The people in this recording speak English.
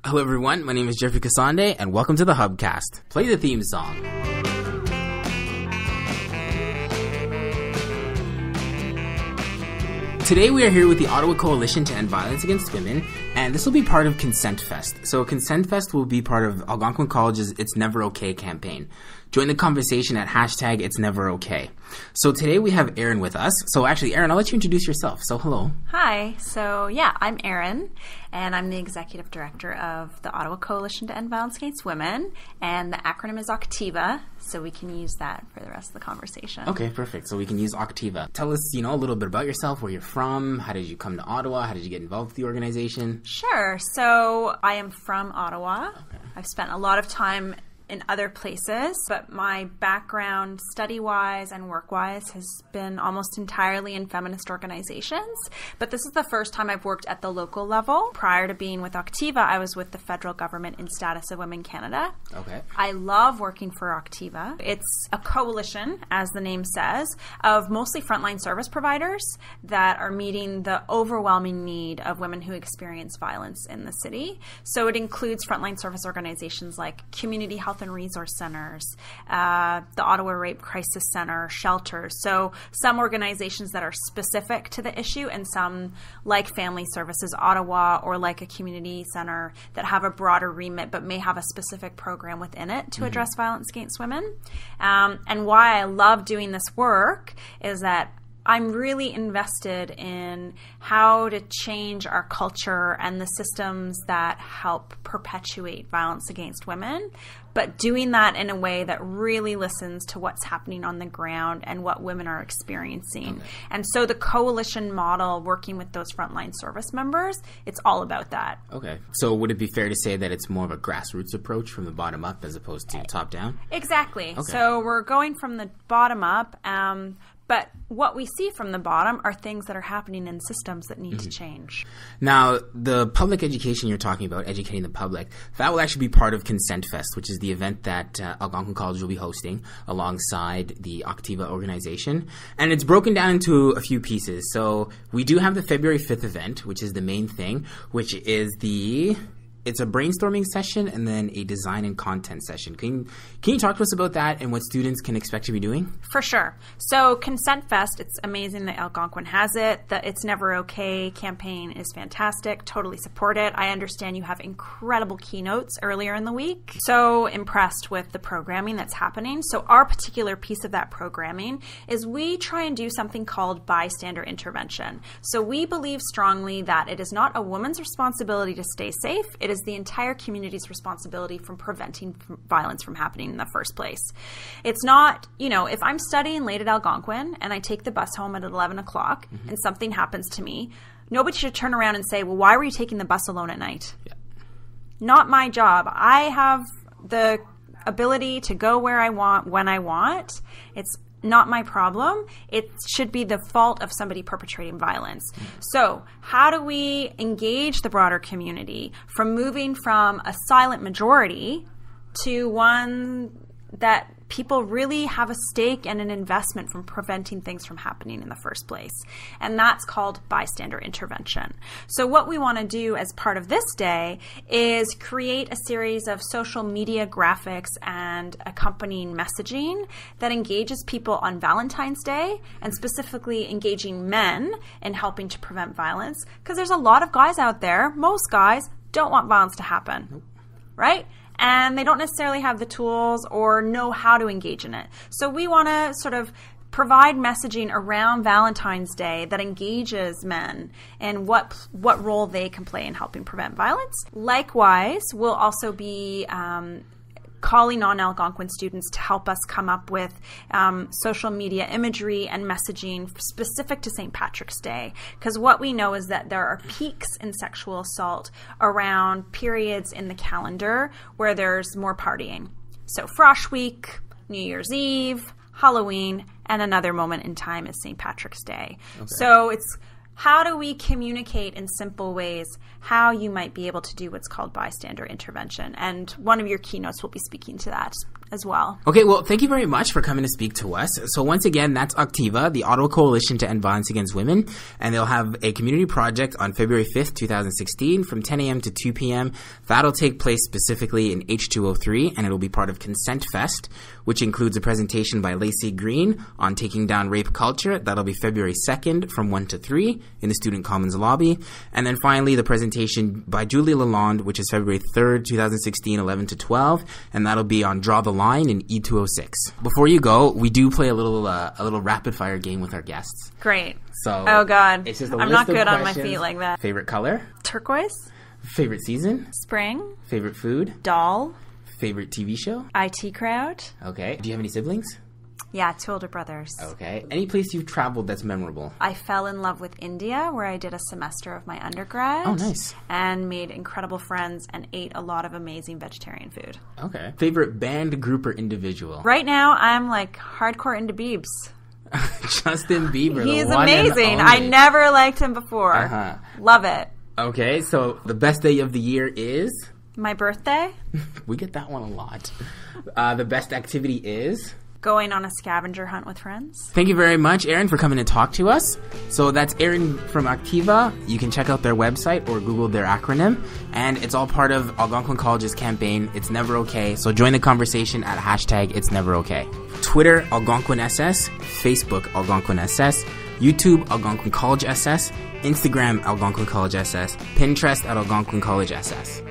Hello everyone, my name is Jeffrey Kasande, and welcome to the Hubcast. Play the theme song. Today we are here with the Ottawa Coalition to End Violence Against Women, and this will be part of Consent Fest. So Consent Fest will be part of Algonquin College's It's Never Okay campaign. Join the conversation at hashtag It's Never Okay. So today we have Erin with us. So actually, Erin, I'll let you introduce yourself. So hello. Hi. So I'm Erin, and I'm the Executive Director of the Ottawa Coalition to End Violence Against Women, and the acronym is OCTEVAW, so we can use that for the rest of the conversation. Okay, perfect. So we can use OCTEVAW. Tell us, a little bit about yourself, where you're from, how did you come to Ottawa, how did you get involved with the organization? Sure. So I am from Ottawa. Okay. I've spent a lot of time in other places, but my background study-wise and work-wise has been almost entirely in feminist organizations. But this is the first time I've worked at the local level. Prior to being with OCTEVAW, I was with the federal government in Status of Women Canada. Okay. I love working for OCTEVAW. It's a coalition, as the name says, of mostly frontline service providers that are meeting the overwhelming need of women who experience violence in the city. So it includes frontline service organizations like community health and resource centers, the Ottawa Rape Crisis Center, shelters. So some organizations that are specific to the issue, and some like Family Services Ottawa or like a community center that have a broader remit but may have a specific program within it to address violence against women. And why I love doing this work is that I'm really invested in how to change our culture and the systems that help perpetuate violence against women, but doing that in a way that really listens to what's happening on the ground and what women are experiencing. Okay. And so the coalition model, working with those frontline service members, it's all about that. Okay. So would it be fair to say that it's more of a grassroots approach from the bottom up as opposed to top down? Exactly. Okay. So we're going from the bottom up, but what we see from the bottom are things that are happening in systems that need to change. Now, the public education you're talking about, educating the public, that will actually be part of Consent Fest, which is the event that Algonquin College will be hosting alongside the OCTEVAW organization. And it's broken down into a few pieces. So we do have the February 5th event, which is the main thing, which is it's a brainstorming session and then a design and content session. Can you talk to us about that and what students can expect to be doing? For sure. So Consent Fest, it's amazing that Algonquin has it. The It's Never Okay campaign is fantastic. Totally support it. I understand you have incredible keynotes earlier in the week. So impressed with the programming that's happening. So our particular piece of that programming is we try and do something called bystander intervention. So we believe strongly that it is not a woman's responsibility to stay safe. It is the entire community's responsibility from preventing violence from happening in the first place. It's not, if I'm studying late at Algonquin and I take the bus home at 11 o'clock and something happens to me, nobody should turn around and say, well, why were you taking the bus alone at night? Yeah. Not my job. I have the ability to go where I want, when I want. It's not my problem. It should be the fault of somebody perpetrating violence. So how do we engage the broader community from moving from a silent majority to one that people really have a stake and an investment from preventing things from happening in the first place? And that's called bystander intervention. So what we want to do as part of this day is create a series of social media graphics and accompanying messaging that engages people on Valentine's Day, and specifically engaging men in helping to prevent violence, because there's a lot of guys out there, most guys don't want violence to happen, right? And they don't necessarily have the tools or know how to engage in it. So we want to sort of provide messaging around Valentine's Day that engages men and what role they can play in helping prevent violence. Likewise, we'll also be calling on Algonquin students to help us come up with social media imagery and messaging specific to St. Patrick's Day. Because what we know is that there are peaks in sexual assault around periods in the calendar where there's more partying. So Frosh Week, New Year's Eve, Halloween, and another moment in time is St. Patrick's Day. Okay. So it's how do we communicate in simple ways how you might be able to do what's called bystander intervention? And one of your keynotes will be speaking to that as well. Okay, well, thank you very much for coming to speak to us. So once again, that's OCTEVAW, the Ottawa Coalition to End Violence Against Women, and they'll have a community project on February 5th, 2016 from 10 a.m. to 2 p.m. That'll take place specifically in H203, and it'll be part of Consent Fest, which includes a presentation by Lacey Green on taking down rape culture. That'll be February 2nd from 1 to 3 in the Student Commons lobby. And then finally, the presentation by Julie Lalonde, which is February 3rd, 2016, 11 to 12, and that'll be on Draw the Line in E206. Before you go, we do play a little rapid fire game with our guests. Great. So, oh God, it's just a I'm list not of good on my questions. feet like that. Favorite color? Turquoise. Favorite season? Spring. Favorite food? Doll. Favorite TV show? IT crowd. Okay. Do you have any siblings? Yeah, 2 older brothers. Okay. Any place you've traveled that's memorable? I fell in love with India, where I did a semester of my undergrad. Oh, nice. And made incredible friends and ate a lot of amazing vegetarian food. Okay. Favorite band, group, or individual? Right now, I'm like hardcore into Biebs. Justin Bieber. He's the one and amazing. only. I never liked him before. Uh-huh. Love it. Okay, so the best day of the year is? My birthday. We get that one a lot. The best activity is? Going on a scavenger hunt with friends. Thank you very much, Erin, for coming to talk to us. So that's Erin from OCTEVAW. You can check out their website or Google their acronym. And it's all part of Algonquin College's campaign, It's Never Okay. So join the conversation at hashtag It's Never Okay. Twitter, Algonquin SS. Facebook, Algonquin SS. YouTube, Algonquin College SS. Instagram, Algonquin College SS. Pinterest at Algonquin College SS.